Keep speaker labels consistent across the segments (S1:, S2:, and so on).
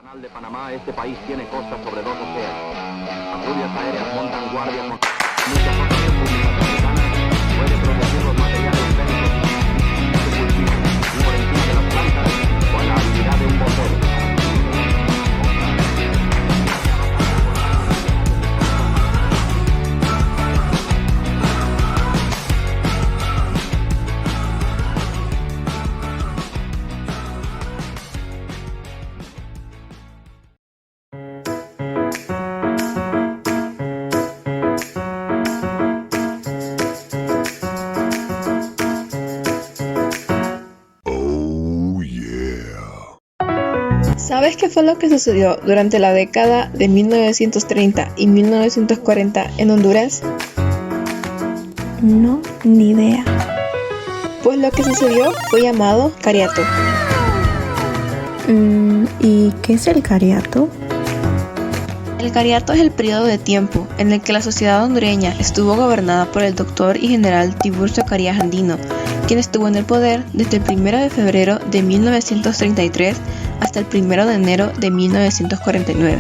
S1: Canal de Panamá, este país tiene costas sobre 2 océanos. Patrullas aéreas montan guardia con muchas otras repúblicas africanas, puede proteger los materiales bélicos que se cultivan y por encima de las plantas con la habilidad de un bombero.
S2: ¿Sabes qué fue lo que sucedió durante la década de 1930 y 1940 en Honduras?
S3: No, ni idea.
S2: Pues lo que sucedió fue llamado Cariato.
S3: ¿Y qué es el cariato?
S2: El Cariato es el periodo de tiempo en el que la sociedad hondureña estuvo gobernada por el doctor y general Tiburcio Carías Andino, quien estuvo en el poder desde el 1 de febrero de 1933 hasta el 1 de enero de 1949.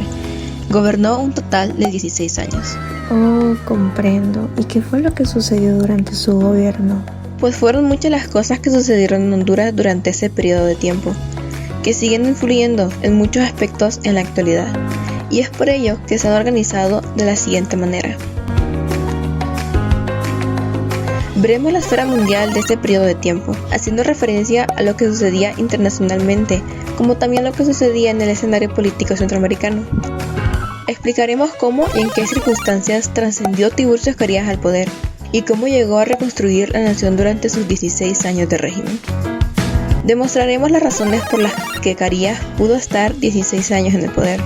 S2: Gobernó un total de 16 años.
S3: Oh, comprendo. ¿Y qué fue lo que sucedió durante su gobierno?
S2: Pues fueron muchas las cosas que sucedieron en Honduras durante ese periodo de tiempo, que siguen influyendo en muchos aspectos en la actualidad, y es por ello que se han organizado de la siguiente manera. Veremos la esfera mundial de este periodo de tiempo, haciendo referencia a lo que sucedía internacionalmente, como también lo que sucedía en el escenario político centroamericano. Explicaremos cómo y en qué circunstancias trascendió Tiburcio Carías al poder, y cómo llegó a reconstruir la nación durante sus 16 años de régimen. Demostraremos las razones por las que Carías pudo estar 16 años en el poder.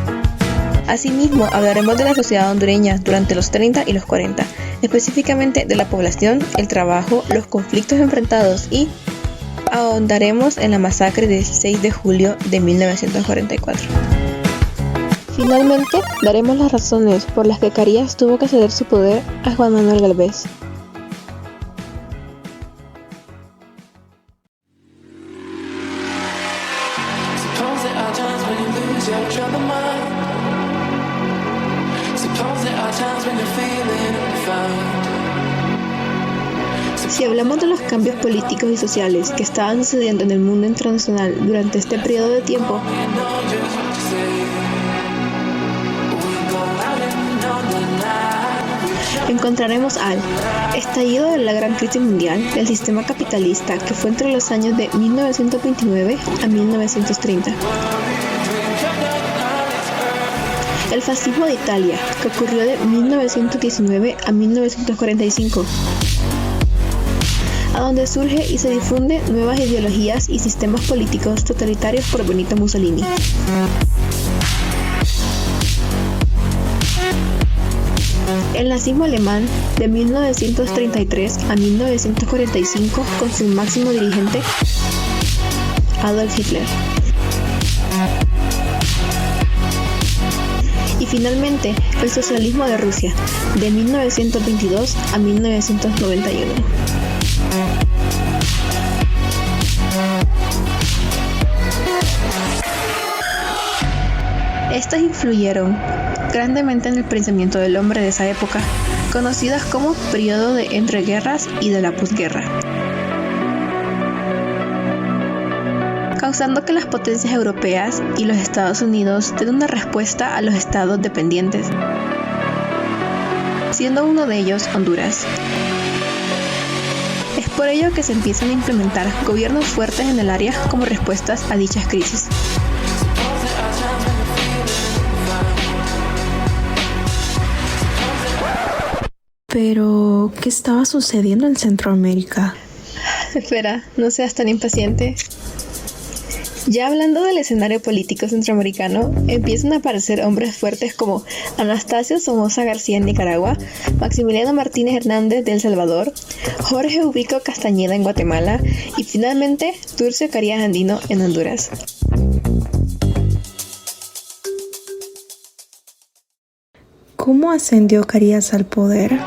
S2: Asimismo, hablaremos de la sociedad hondureña durante los 30 y los 40, específicamente de la población, el trabajo, los conflictos enfrentados y ahondaremos en la masacre del 16 de julio de 1944. Finalmente, daremos las razones por las que Carías tuvo que ceder su poder a Juan Manuel Gálvez. Si hablamos de los cambios políticos y sociales que estaban sucediendo en el mundo internacional durante este periodo de tiempo, encontraremos al estallido de la gran crisis mundial del sistema capitalista que fue entre los años de 1929 a 1930. El fascismo de Italia, que ocurrió de 1919 a 1945, a donde surge y se difunde nuevas ideologías y sistemas políticos totalitarios por Benito Mussolini. El nazismo alemán de 1933 a 1945 con su máximo dirigente, Adolf Hitler. Y finalmente, el socialismo de Rusia, de 1922 a 1991. Estas influyeron grandemente en el pensamiento del hombre de esa época, conocidas como periodo de entreguerras y de la posguerra, causando que las potencias europeas y los Estados Unidos den una respuesta a los estados dependientes, siendo uno de ellos Honduras. Es por ello que se empiezan a implementar gobiernos fuertes en el área como respuestas a dichas crisis.
S3: Pero, ¿qué estaba sucediendo en Centroamérica?
S2: Espera, no seas tan impaciente. Ya hablando del escenario político centroamericano, empiezan a aparecer hombres fuertes como Anastasio Somoza García en Nicaragua, Maximiliano Martínez Hernández de El Salvador, Jorge Ubico Castañeda en Guatemala y finalmente Tiburcio Carías Andino en Honduras.
S3: ¿Cómo ascendió Carías al poder?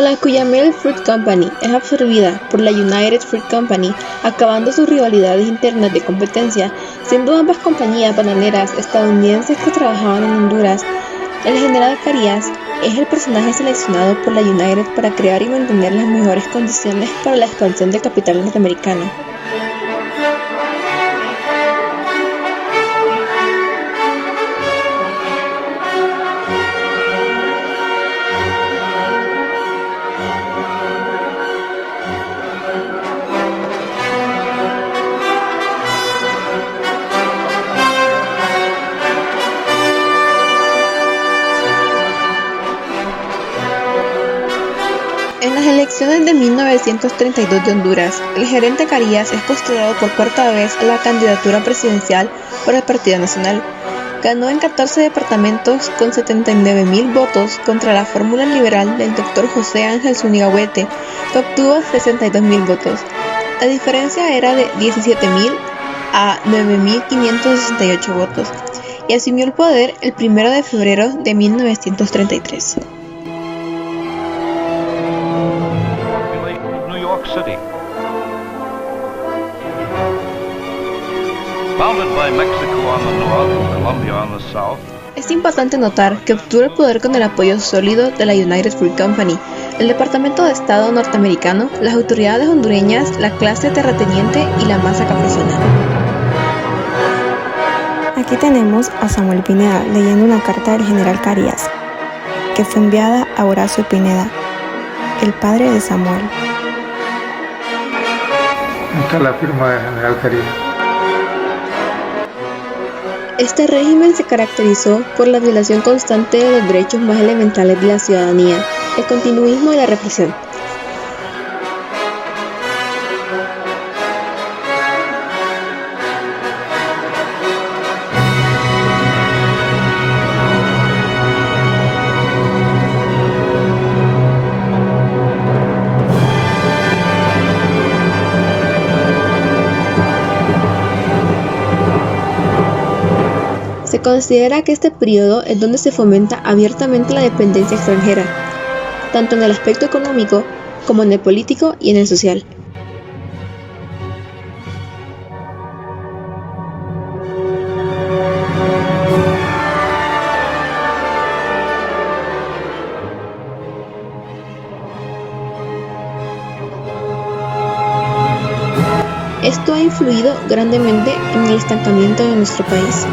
S2: la Cuyamel Fruit Company es absorbida por la United Fruit Company, acabando sus rivalidades internas de competencia, siendo ambas compañías bananeras estadounidenses que trabajaban en Honduras. El general Carías es el personaje seleccionado por la United para crear y mantener las mejores condiciones para la expansión del capital norteamericano. En las elecciones de 1932 de Honduras, el gerente Carías es postulado por cuarta vez a la candidatura presidencial por el Partido Nacional. Ganó en 14 departamentos con 79,000 votos contra la fórmula liberal del Dr. José Ángel Zúñiga Huete, que obtuvo 62,000 votos. La diferencia era de 17,000 a 9,568 votos, y asumió el poder el 1 de febrero de 1933.
S4: City. Bounded by Mexico on the north and Colombia on the south.
S2: Es importante notar que obtuvo el poder con el apoyo sólido de la United Fruit Company, el Departamento de Estado norteamericano, las autoridades hondureñas, la clase terrateniente y la masa campesina.
S3: Aquí tenemos a Samuel Pineda leyendo una carta del general Carías, que fue enviada a Horacio Pineda, el padre de Samuel.
S5: Está la firma del general Carías.
S2: Este régimen se caracterizó por la violación constante de los derechos más elementales de la ciudadanía, el continuismo y la represión. Se considera que este periodo es donde se fomenta abiertamente la dependencia extranjera, tanto en el aspecto económico como en el político y en el social. Esto ha influido grandemente en el estancamiento de nuestro país.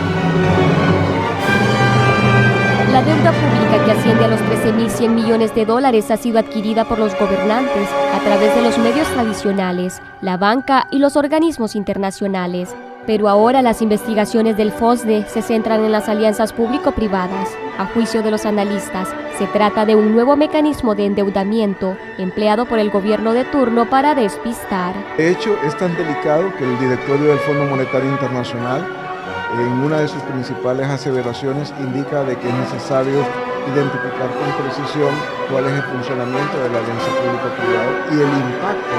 S6: La deuda pública, que asciende a los 13.100 millones de dólares, ha sido adquirida por los gobernantes a través de los medios tradicionales, la banca y los organismos internacionales. Pero ahora las investigaciones del FOSDE se centran en las alianzas público-privadas. A juicio de los analistas, se trata de un nuevo mecanismo de endeudamiento empleado por el gobierno de turno para despistar.
S7: De hecho, es tan delicado que el directorio del Fondo Monetario Internacional, en una de sus principales aseveraciones, indica de que es necesario identificar con precisión cuál es el funcionamiento de la alianza público-privada y el impacto.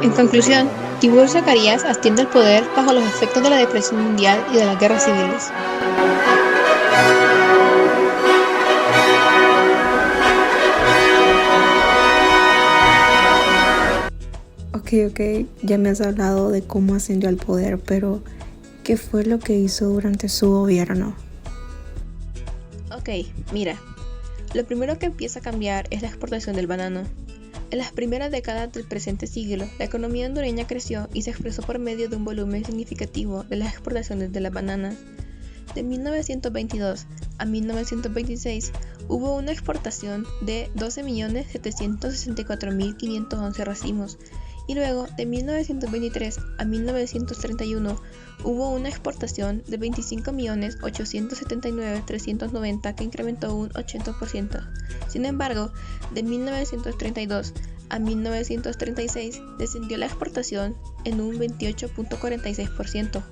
S2: En conclusión, Tiburcio Carías asciende al poder bajo los efectos de la depresión mundial y de las guerras civiles.
S3: Ok, ya me has hablado de cómo ascendió al poder, pero ¿qué fue lo que hizo durante su gobierno?
S2: Ok, mira, lo primero que empieza a cambiar es la exportación del banano. En las primeras décadas del presente siglo, la economía hondureña creció y se expresó por medio de un volumen significativo de las exportaciones de las bananas. De 1922 a 1926 hubo una exportación de 12.764.511 racimos, y luego de 1923 a 1931 hubo una exportación de 25.879.390 que incrementó un 80%. Sin embargo, de 1932 a 1936 descendió la exportación en un 28.46%,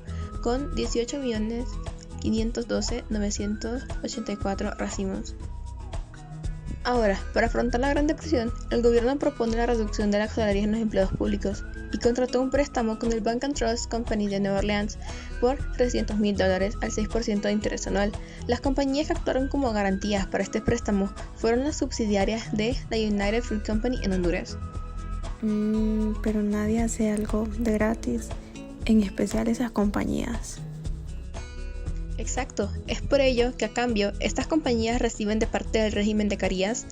S2: con 18.512.984 racimos. Ahora, para afrontar la Gran Depresión, el gobierno propone la reducción de las salarios en los empleados públicos y contrató un préstamo con el Bank and Trust Company de Nueva Orleans por $300,000 al 6% de interés anual. Las compañías que actuaron como garantías para este préstamo fueron las subsidiarias de la United Fruit Company en Honduras.
S3: Pero nadie hace algo de gratis, en especial esas compañías.
S2: Exacto, es por ello que a cambio estas compañías reciben de parte del régimen de Carías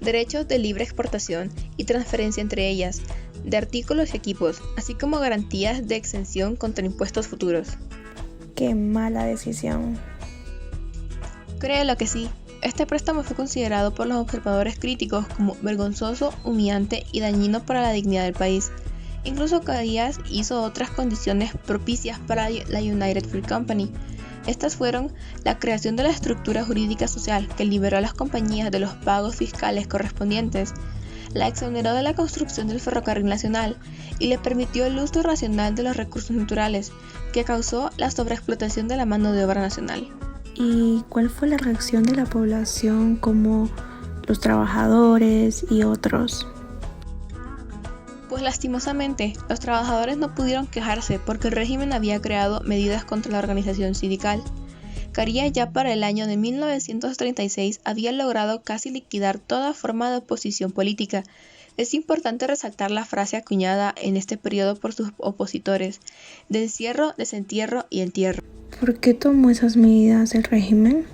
S2: derechos de libre exportación y transferencia entre ellas de artículos y equipos, así como garantías de exención contra impuestos futuros.
S3: ¡Qué mala decisión!
S2: Créelo que sí, este préstamo fue considerado por los observadores críticos como vergonzoso, humillante y dañino para la dignidad del país. Incluso Carías hizo otras condiciones propicias para la United Fruit Company. Estas fueron la creación de la estructura jurídica social que liberó a las compañías de los pagos fiscales correspondientes, la exoneró de la construcción del ferrocarril nacional y le permitió el uso racional de los recursos naturales, que causó la sobreexplotación de la mano de obra nacional.
S3: ¿Y cuál fue la reacción de la población, como los trabajadores y otros?
S2: Pues lastimosamente, los trabajadores no pudieron quejarse porque el régimen había creado medidas contra la organización sindical. Carías ya para el año de 1936 había logrado casi liquidar toda forma de oposición política. Es importante resaltar la frase acuñada en este periodo por sus opositores: de encierro, desentierro y entierro.
S3: ¿Por qué tomó esas medidas el régimen?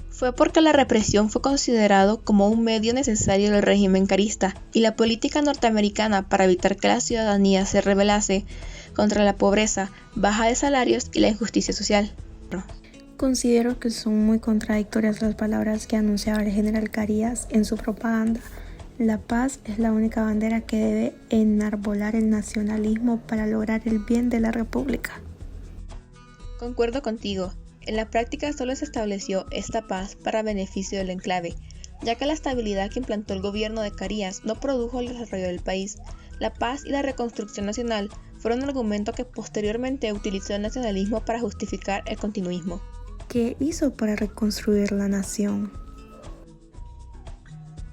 S2: Fue porque la represión fue considerado como un medio necesario del régimen carista y la política norteamericana para evitar que la ciudadanía se rebelase contra la pobreza, baja de salarios y la injusticia social.
S3: Considero que son muy contradictorias las palabras que anunciaba el general Carías en su propaganda. La paz es la única bandera que debe enarbolar el nacionalismo para lograr el bien de la República.
S2: Concuerdo contigo. En la práctica solo se estableció esta paz para beneficio del enclave, ya que la estabilidad que implantó el gobierno de Carías no produjo el desarrollo del país. La paz y la reconstrucción nacional fueron un argumento que posteriormente utilizó el nacionalismo para justificar el continuismo.
S3: ¿Qué hizo para reconstruir la nación?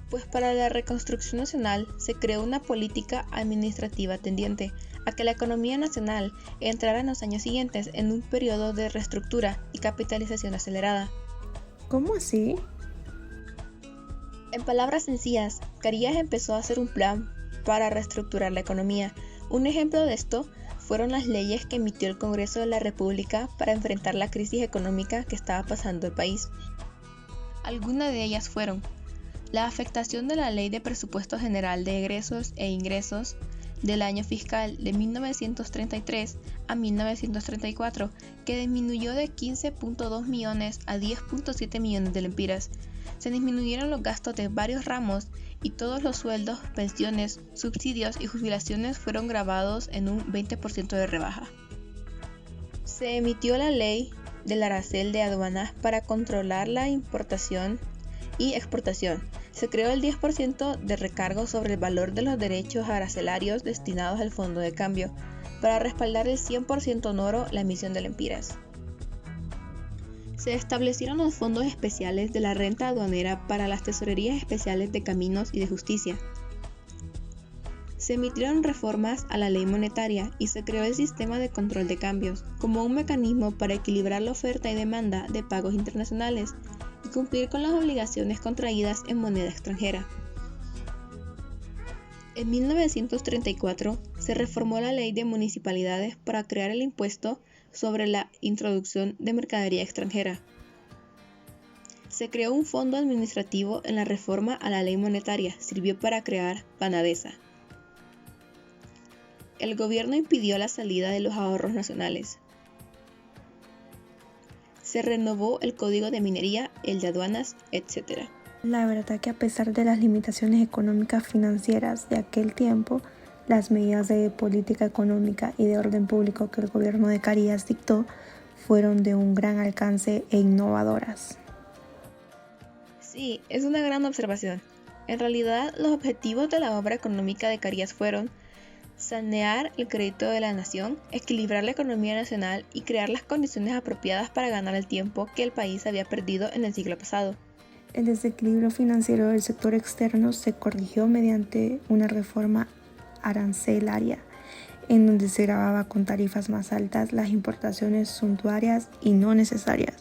S2: Pues para la reconstrucción nacional se creó una política administrativa tendiente a que la economía nacional entrara en los años siguientes en un periodo de reestructura y capitalización acelerada.
S3: ¿Cómo así?
S2: En palabras sencillas, Carías empezó a hacer un plan para reestructurar la economía. Un ejemplo de esto fueron las leyes que emitió el Congreso de la República para enfrentar la crisis económica que estaba pasando el país. Algunas de ellas fueron la afectación de la Ley de Presupuesto General de Egresos e Ingresos del año fiscal de 1933 a 1934, que disminuyó de 15.2 millones a 10.7 millones de lempiras. Se disminuyeron los gastos de varios ramos y todos los sueldos, pensiones, subsidios y jubilaciones fueron grabados en un 20% de rebaja. Se emitió la ley del arancel de aduanas para controlar la importación y exportación. Se creó el 10% de recargo sobre el valor de los derechos arancelarios destinados al fondo de cambio, para respaldar el 100% en oro la emisión de lempiras. Se establecieron los fondos especiales de la renta aduanera para las tesorerías especiales de caminos y de justicia. Se emitieron reformas a la ley monetaria y se creó el sistema de control de cambios, como un mecanismo para equilibrar la oferta y demanda de pagos internacionales y cumplir con las obligaciones contraídas en moneda extranjera. En 1934 se reformó la ley de municipalidades para crear el impuesto sobre la introducción de mercadería extranjera. Se creó un fondo administrativo en la reforma a la ley monetaria, sirvió para crear Panadesa. El gobierno impidió la salida de los ahorros nacionales. Se renovó el código de minería, el de aduanas, etc.
S3: La verdad que a pesar de las limitaciones económicas financieras de aquel tiempo, las medidas de política económica y de orden público que el gobierno de Carías dictó fueron de un gran alcance e innovadoras.
S2: Sí, es una gran observación. En realidad, los objetivos de la obra económica de Carías fueron sanear el crédito de la nación, equilibrar la economía nacional y crear las condiciones apropiadas para ganar el tiempo que el país había perdido en el siglo pasado.
S3: El desequilibrio financiero del sector externo se corrigió mediante una reforma arancelaria, en donde se grababa con tarifas más altas las importaciones suntuarias y no necesarias.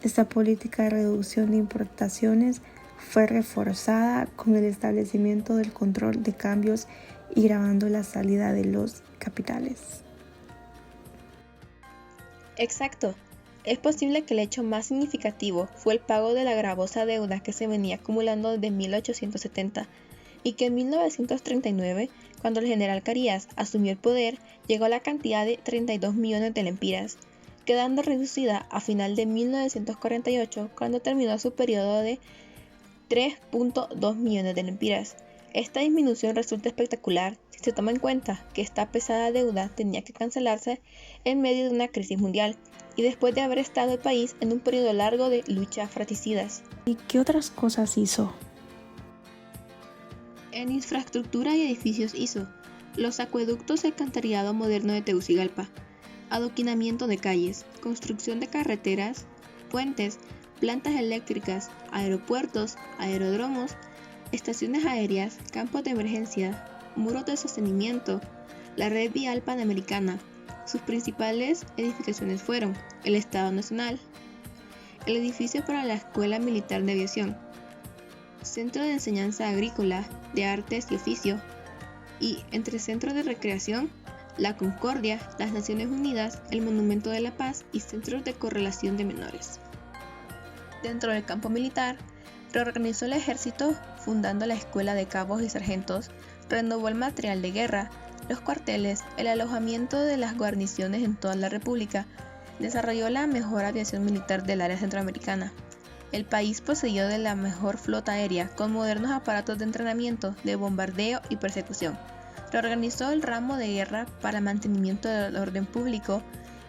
S3: Esta política de reducción de importaciones fue reforzada con el establecimiento del control de cambios y gravando la salida de los capitales.
S2: Exacto. Es posible que el hecho más significativo fue el pago de la gravosa deuda que se venía acumulando desde 1870 y que en 1939, cuando el general Carías asumió el poder, llegó a la cantidad de 32 millones de lempiras, quedando reducida a final de 1948 cuando terminó su periodo de 3.2 millones de lempiras. Esta disminución resulta espectacular si se toma en cuenta que esta pesada deuda tenía que cancelarse en medio de una crisis mundial y después de haber estado el país en un periodo largo de luchas fratricidas.
S3: ¿Y qué otras cosas hizo?
S2: En infraestructura y edificios hizo los acueductos y alcantarillado moderno de Tegucigalpa, adoquinamiento de calles, construcción de carreteras, puentes, plantas eléctricas, aeropuertos, aeródromos, estaciones aéreas, campos de emergencia, muros de sostenimiento, la red vial panamericana. Sus principales edificaciones fueron el Estado Nacional, el edificio para la Escuela Militar de Aviación, Centro de Enseñanza Agrícola, de Artes y Oficio, y entre Centro de Recreación, la Concordia, las Naciones Unidas, el Monumento de la Paz y Centros de Correlación de Menores. Dentro del campo militar, reorganizó el ejército fundando la Escuela de Cabos y Sargentos, renovó el material de guerra, los cuarteles, el alojamiento de las guarniciones en toda la República, desarrolló la mejor aviación militar del área centroamericana. El país poseyó de la mejor flota aérea, con modernos aparatos de entrenamiento, de bombardeo y persecución. Reorganizó el ramo de guerra para el mantenimiento del orden público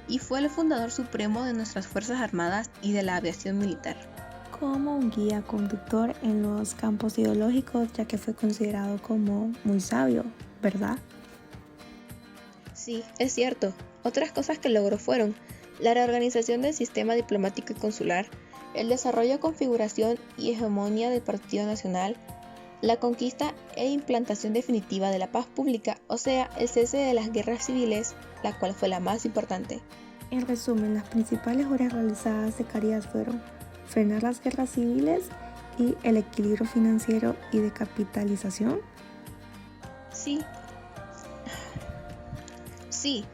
S2: y fue el fundador supremo de nuestras Fuerzas Armadas y de la aviación militar.
S3: Como un guía conductor en los campos ideológicos, ya que fue considerado como muy sabio, ¿verdad?
S2: Sí, es cierto. Otras cosas que logró fueron la reorganización del sistema diplomático y consular, el desarrollo, configuración y hegemonía del Partido Nacional, la conquista e implantación definitiva de la paz pública, o sea, el cese de las guerras civiles, la cual fue la más importante.
S3: En resumen, las principales obras realizadas de Carías fueron frenar las guerras civiles y el equilibrio financiero y de capitalización.
S2: Sí,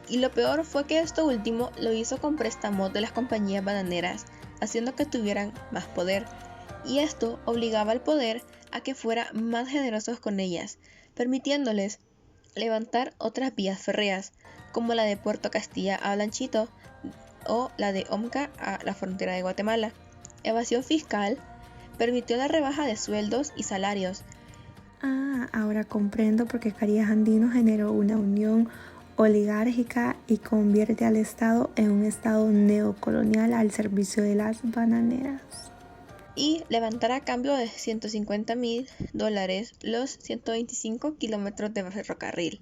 S2: y lo peor fue que esto último lo hizo con préstamos de las compañías bananeras, haciendo que tuvieran más poder, y esto obligaba al poder a que fuera más generosos con ellas, permitiéndoles levantar otras vías férreas, como la de Puerto Castilla a Blanchito o la de Omca a la frontera de Guatemala. Evasión fiscal permitió la rebaja de sueldos y salarios.
S3: Ahora comprendo por qué Carías Andino generó una unión oligárquica y convierte al Estado en un Estado neocolonial al servicio de las bananeras.
S2: Y levantar a cambio de $150,000 los 125 kilómetros de ferrocarril.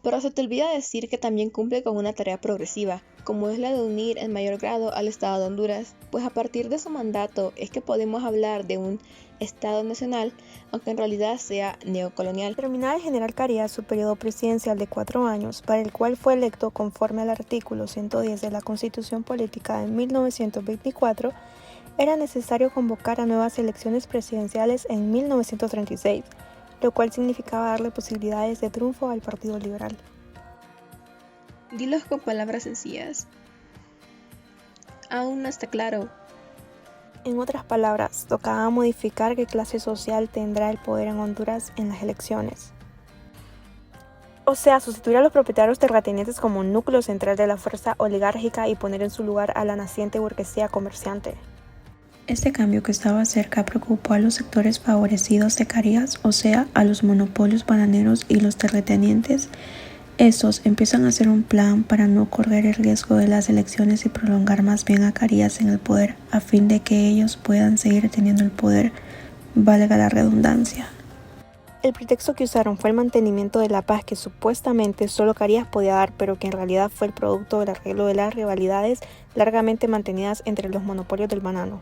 S2: Pero se te olvida decir que también cumple con una tarea progresiva, como es la de unir en mayor grado al Estado de Honduras, pues a partir de su mandato es que podemos hablar de un Estado nacional, aunque en realidad sea neocolonial.
S3: Terminaba el general Carías su periodo presidencial de 4 años, para el cual fue electo conforme al artículo 110 de la Constitución Política de 1924, era necesario convocar a nuevas elecciones presidenciales en 1936, lo cual significaba darle posibilidades de triunfo al Partido Liberal.
S2: Dilos con palabras sencillas. Aún no está claro.
S3: En otras palabras, tocaba modificar qué clase social tendrá el poder en Honduras en las elecciones. O sea, sustituir a los propietarios terratenientes como núcleo central de la fuerza oligárquica y poner en su lugar a la naciente burguesía comerciante. Este cambio que estaba cerca preocupó a los sectores favorecidos de Carías, o sea, a los monopolios bananeros y los terratenientes. Estos empiezan a hacer un plan para no correr el riesgo de las elecciones y prolongar más bien a Carías en el poder, a fin de que ellos puedan seguir teniendo el poder, valga la redundancia. El pretexto que usaron fue el mantenimiento de la paz que supuestamente solo Carías podía dar, pero que en realidad fue el producto del arreglo de las rivalidades largamente mantenidas entre los monopolios del banano.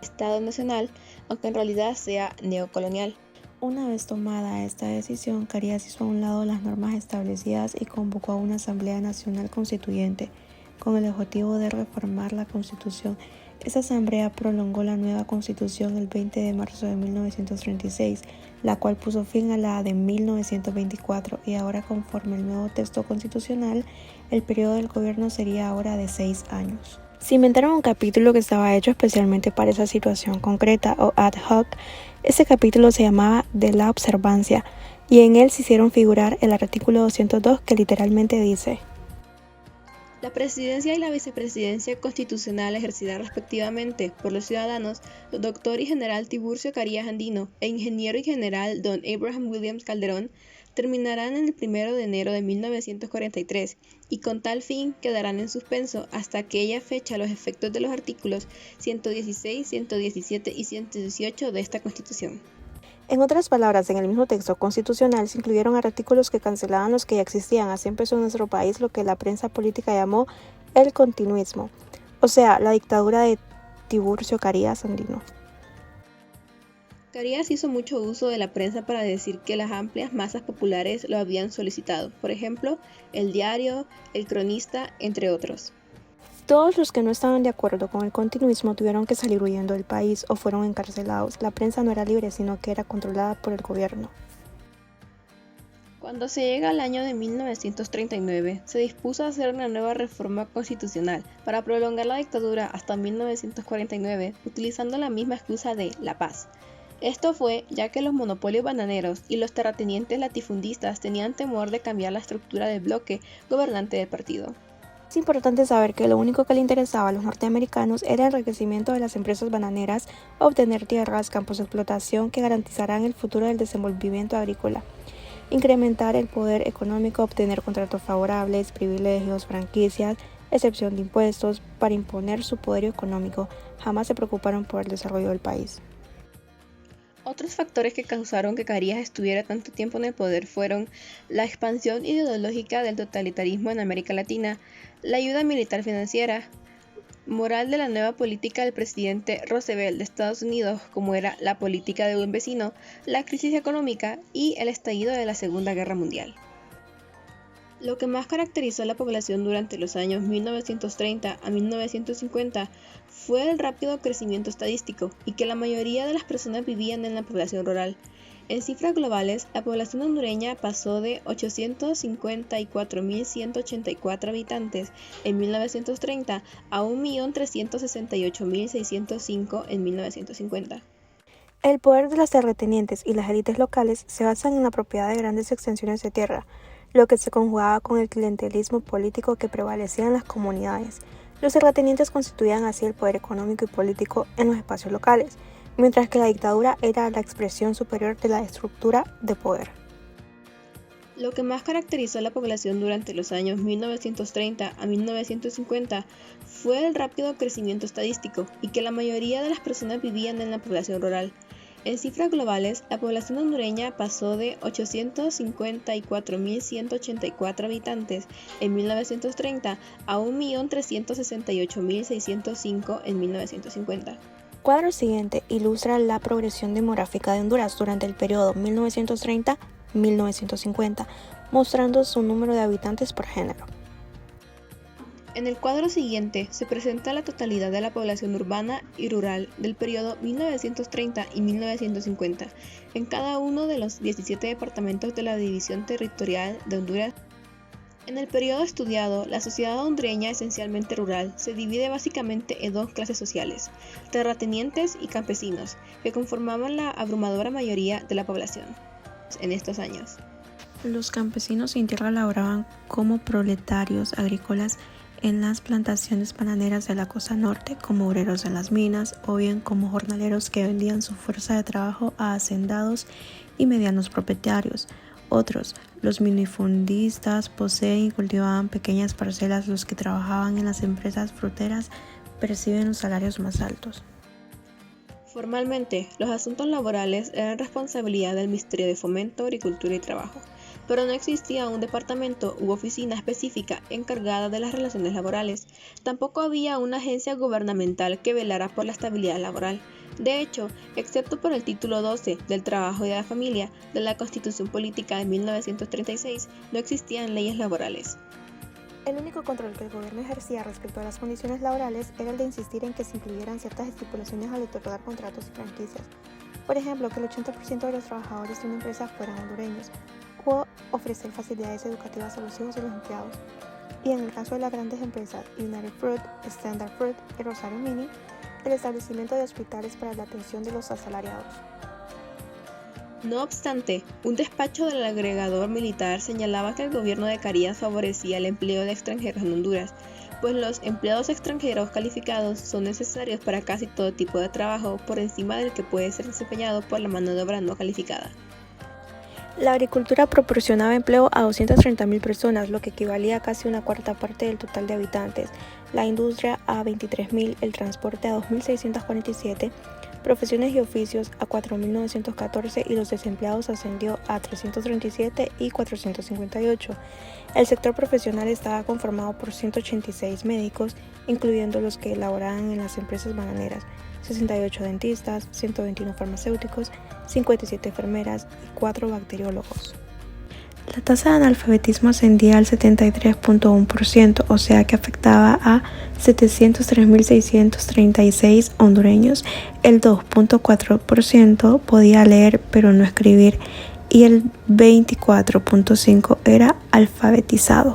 S2: Estado nacional, aunque en realidad sea neocolonial.
S3: Una vez tomada esta decisión, Carías hizo a un lado las normas establecidas y convocó a una Asamblea Nacional Constituyente, con el objetivo de reformar la Constitución. Esa asamblea prolongó la nueva Constitución el 20 de marzo de 1936, la cual puso fin a la de 1924, y ahora, conforme el nuevo texto constitucional, el periodo del gobierno sería ahora de 6 años. Se inventaron un capítulo que estaba hecho especialmente para esa situación concreta o ad hoc. Ese capítulo se llamaba de la observancia, y en él se hicieron figurar el artículo 202, que literalmente dice:
S2: La presidencia y la vicepresidencia constitucional ejercida respectivamente por los ciudadanos, doctor y general Tiburcio Carías Andino e ingeniero y general don Abraham Williams Calderón, terminarán en el 1 de enero de 1943 y con tal fin quedarán en suspenso hasta aquella fecha los efectos de los artículos 116, 117 y 118 de esta Constitución.
S3: En otras palabras, en el mismo texto constitucional se incluyeron artículos que cancelaban los que ya existían. Así empezó en nuestro país lo que la prensa política llamó el continuismo, o sea, la dictadura de Tiburcio Carías Andino.
S2: Carías hizo mucho uso de la prensa para decir que las amplias masas populares lo habían solicitado, por ejemplo, El Diario, El Cronista, entre otros.
S3: Todos los que no estaban de acuerdo con el continuismo tuvieron que salir huyendo del país o fueron encarcelados. La prensa no era libre, sino que era controlada por el gobierno.
S2: Cuando se llega al año de 1939, se dispuso a hacer una nueva reforma constitucional para prolongar la dictadura hasta 1949, utilizando la misma excusa de la paz. Esto fue ya que los monopolios bananeros y los terratenientes latifundistas tenían temor de cambiar la estructura del bloque gobernante del partido.
S3: Es importante saber que lo único que le interesaba a los norteamericanos era el enriquecimiento de las empresas bananeras, obtener tierras, campos de explotación que garantizaran el futuro del desenvolvimiento agrícola, incrementar el poder económico, obtener contratos favorables, privilegios, franquicias, excepción de impuestos, para imponer su poder económico. Jamás se preocuparon por el desarrollo del país.
S2: Otros factores que causaron que Carías estuviera tanto tiempo en el poder fueron la expansión ideológica del totalitarismo en América Latina, la ayuda militar financiera, moral de la nueva política del presidente Roosevelt de Estados Unidos, como era la política de buen vecino, la crisis económica y el estallido de la Segunda Guerra Mundial. Lo que más caracterizó a la población durante los años 1930 a 1950 fue el rápido crecimiento estadístico y que la mayoría de las personas vivían en la población rural. En cifras globales, la población hondureña pasó de 854.184 habitantes en 1930 a 1.368.605 en 1950.
S3: El poder de los terratenientes y las élites locales se basan en la propiedad de grandes extensiones de tierra, lo que se conjugaba con el clientelismo político que prevalecía en las comunidades. Los terratenientes constituían así el poder económico y político en los espacios locales, mientras que la dictadura era la expresión superior de la estructura de poder.
S2: Lo que más caracterizó a la población durante los años 1930 a 1950 fue el rápido crecimiento estadístico y que la mayoría de las personas vivían en la población rural. En cifras globales, la población hondureña pasó de 854.184 habitantes en 1930 a 1.368.605 en 1950.
S3: El cuadro siguiente ilustra la progresión demográfica de Honduras durante el periodo 1930-1950, mostrando su número de habitantes por género.
S2: En el cuadro siguiente se presenta la totalidad de la población urbana y rural del periodo 1930 y 1950 en cada uno de los 17 departamentos de la División Territorial de Honduras. En el periodo estudiado, la sociedad hondureña, esencialmente rural, se divide básicamente en dos clases sociales, terratenientes y campesinos, que conformaban la abrumadora mayoría de la población en estos años.
S3: Los campesinos sin tierra laboraban como proletarios agrícolas en las plantaciones bananeras de la costa norte, como obreros en las minas, o bien como jornaleros que vendían su fuerza de trabajo a hacendados y medianos propietarios. Otros, los minifundistas, poseen y cultivaban pequeñas parcelas. Los que trabajaban en las empresas fruteras perciben los salarios más altos.
S2: Formalmente, los asuntos laborales eran responsabilidad del Ministerio de Fomento, Agricultura y Trabajo. pero no existía un departamento u oficina específica encargada de las relaciones laborales. Tampoco había una agencia gubernamental que velara por la estabilidad laboral. De hecho, excepto por el título 12 del Trabajo y de la Familia de la Constitución Política de 1936, no existían leyes laborales.
S3: El único control que el gobierno ejercía respecto a las condiciones laborales era el de insistir en que se incluyeran ciertas estipulaciones al otorgar contratos y franquicias. Por ejemplo, que el 80% de los trabajadores de una empresa fueran hondureños, o ofrecer facilidades educativas a los hijos de los empleados. Y en el caso de las grandes empresas United Fruit, Standard Fruit y Rosario Mini, el establecimiento de hospitales para la atención de los asalariados.
S2: No obstante, un despacho del agregador militar señalaba que el gobierno de Carías favorecía el empleo de extranjeros en Honduras, pues los empleados extranjeros calificados son necesarios para casi todo tipo de trabajo por encima del que puede ser desempeñado por la mano de obra no calificada.
S3: La agricultura proporcionaba empleo a 230.000 personas, lo que equivalía a casi una cuarta parte del total de habitantes, la industria a 23.000, el transporte a 2.647, profesiones y oficios a 4.914 y los desempleados ascendió a 337 y 458. El sector profesional estaba conformado por 186 médicos, incluyendo los que laboraban en las empresas bananeras, 68 dentistas, 121 farmacéuticos, 57 enfermeras y 4 bacteriólogos. La tasa de analfabetismo ascendía al 73.1%, o sea que afectaba a 703.636 hondureños. El 2.4% podía leer pero no escribir y el 24.5% era alfabetizado.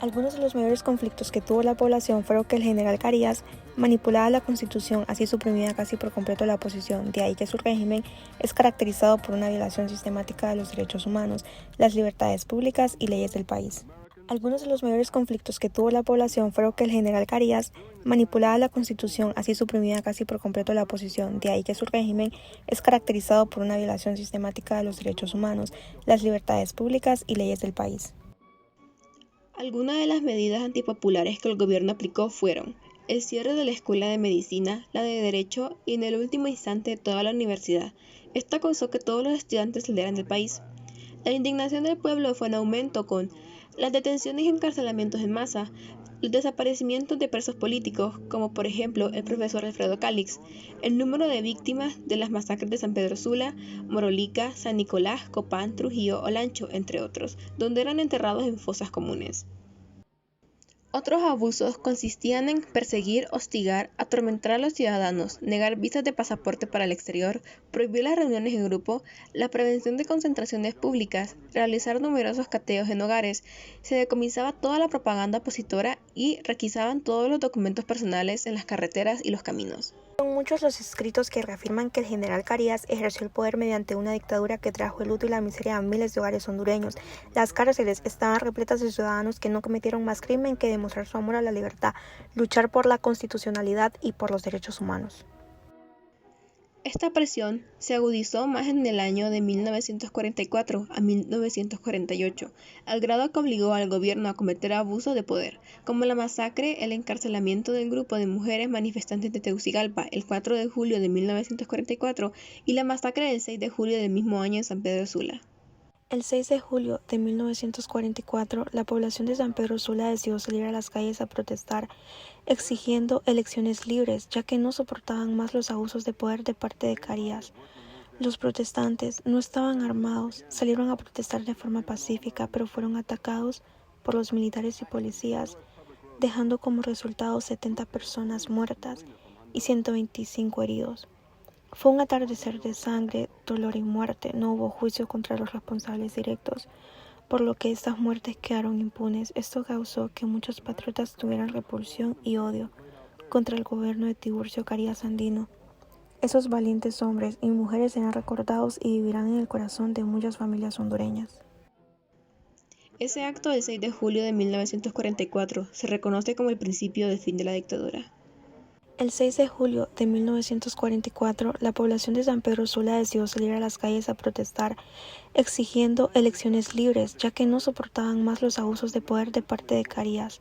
S3: Algunos de los mayores conflictos que tuvo la población fueron que el general Carías manipulaba la Constitución, así suprimía casi por completo la oposición. De ahí que su régimen es caracterizado por una violación sistemática de los derechos humanos, las libertades públicas y leyes del país. Algunos de los mayores conflictos que tuvo la población fueron que el general Carías manipulaba la Constitución, así suprimía casi por completo la oposición. De ahí que su régimen es caracterizado por una violación sistemática de los derechos humanos, las libertades públicas y leyes del país.
S2: Algunas de las medidas antipopulares que el gobierno aplicó fueron el cierre de la Escuela de Medicina, la de Derecho y en el último instante toda la universidad. Esto causó que todos los estudiantes salieran del país. La indignación del pueblo fue en aumento con las detenciones y encarcelamientos en masa, los desaparecimientos de presos políticos, como por ejemplo el profesor Alfredo Calix, el número de víctimas de las masacres de San Pedro Sula, Morolica, San Nicolás, Copán, Trujillo, Olancho, entre otros, donde eran enterrados en fosas comunes. Otros abusos consistían en perseguir, hostigar, atormentar a los ciudadanos, negar visas de pasaporte para el exterior, prohibir las reuniones en grupo, la prevención de concentraciones públicas, realizar numerosos cateos en hogares, se decomisaba toda la propaganda opositora y requisaban todos los documentos personales en las carreteras y los caminos.
S3: Son muchos los escritos que reafirman que el general Carías ejerció el poder mediante una dictadura que trajo el luto y la miseria a miles de hogares hondureños. Las cárceles estaban repletas de ciudadanos que no cometieron más crimen que demostrar su amor a la libertad, luchar por la constitucionalidad y por los derechos humanos.
S2: Esta presión se agudizó más en el año de 1944 a 1948, al grado que obligó al gobierno a cometer abusos de poder, como la masacre, el encarcelamiento del grupo de mujeres manifestantes de Tegucigalpa el 4 de julio de 1944 y la masacre del 6 de julio del mismo año en San Pedro Sula.
S3: El 6 de julio de 1944, la población de San Pedro Sula decidió salir a las calles a protestar, exigiendo elecciones libres, ya que no soportaban más los abusos de poder de parte de Carías. Los protestantes no estaban armados, salieron a protestar de forma pacífica, pero fueron atacados por los militares y policías, dejando como resultado 70 personas muertas y 125 heridos. Fue un atardecer de sangre, dolor y muerte. No hubo juicio contra los responsables directos, por lo que estas muertes quedaron impunes. Esto causó que muchos patriotas tuvieran repulsión y odio contra el gobierno de Tiburcio Carías Andino. Esos valientes hombres y mujeres serán recordados y vivirán en el corazón de muchas familias hondureñas.
S2: Ese acto del 6 de julio de 1944 se reconoce como el principio del fin de la dictadura.
S3: El 6 de julio de 1944, la población de San Pedro Sula decidió salir a las calles a protestar, exigiendo elecciones libres, ya que no soportaban más los abusos de poder de parte de Carías.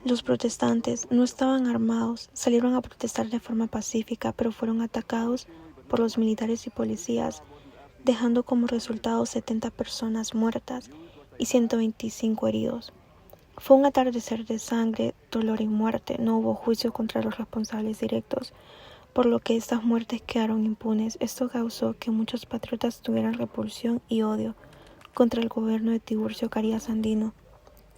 S3: Los protestantes no estaban armados, salieron a protestar de forma pacífica, pero fueron atacados por los militares y policías, dejando como resultado 70 personas muertas y 125 heridos. Fue un atardecer de sangre, dolor y muerte. No hubo juicio contra los responsables directos, por lo que estas muertes quedaron impunes. Esto causó que muchos patriotas tuvieran repulsión y odio contra el gobierno de Tiburcio Carías Andino.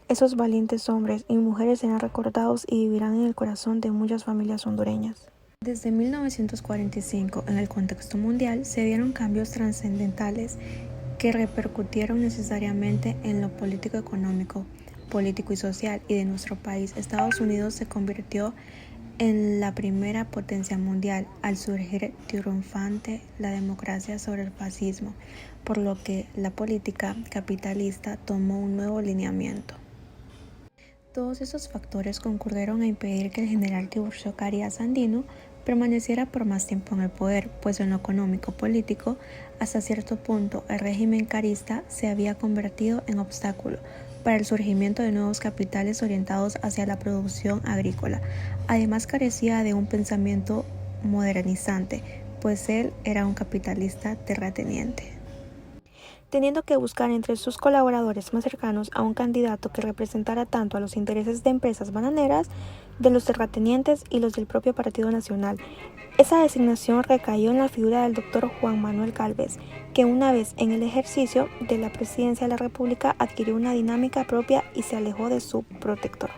S3: Esos valientes hombres y mujeres serán recordados y vivirán en el corazón de muchas familias hondureñas. Desde 1945, en el contexto mundial, se dieron cambios trascendentales que repercutieron necesariamente en lo político-económico, político y social, y de nuestro país. Estados Unidos se convirtió en la primera potencia mundial al surgir triunfante la democracia sobre el fascismo, por lo que la política capitalista tomó un nuevo lineamiento. Todos esos factores concurrieron a impedir que el general Tiburcio Carías Andino permaneciera por más tiempo en el poder, pues en lo económico-político, hasta cierto punto, el régimen carista se había convertido en obstáculo para el surgimiento de nuevos capitales orientados hacia la producción agrícola. Además, carecía de un pensamiento modernizante, pues él era un capitalista terrateniente, teniendo que buscar entre sus colaboradores más cercanos a un candidato que representara tanto a los intereses de empresas bananeras, de los terratenientes y los del propio Partido Nacional. Esa designación recayó en la figura del doctor Juan Manuel Gálvez, que una vez en el ejercicio de la presidencia de la República adquirió una dinámica propia y se alejó de su protector.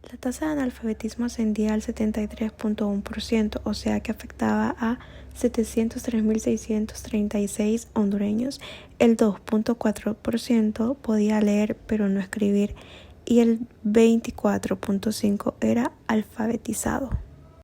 S3: La tasa de analfabetismo ascendía al 73.1%, o sea que afectaba a 703.636 hondureños. El 2.4% podía leer pero no escribir y el 24.5% era alfabetizado.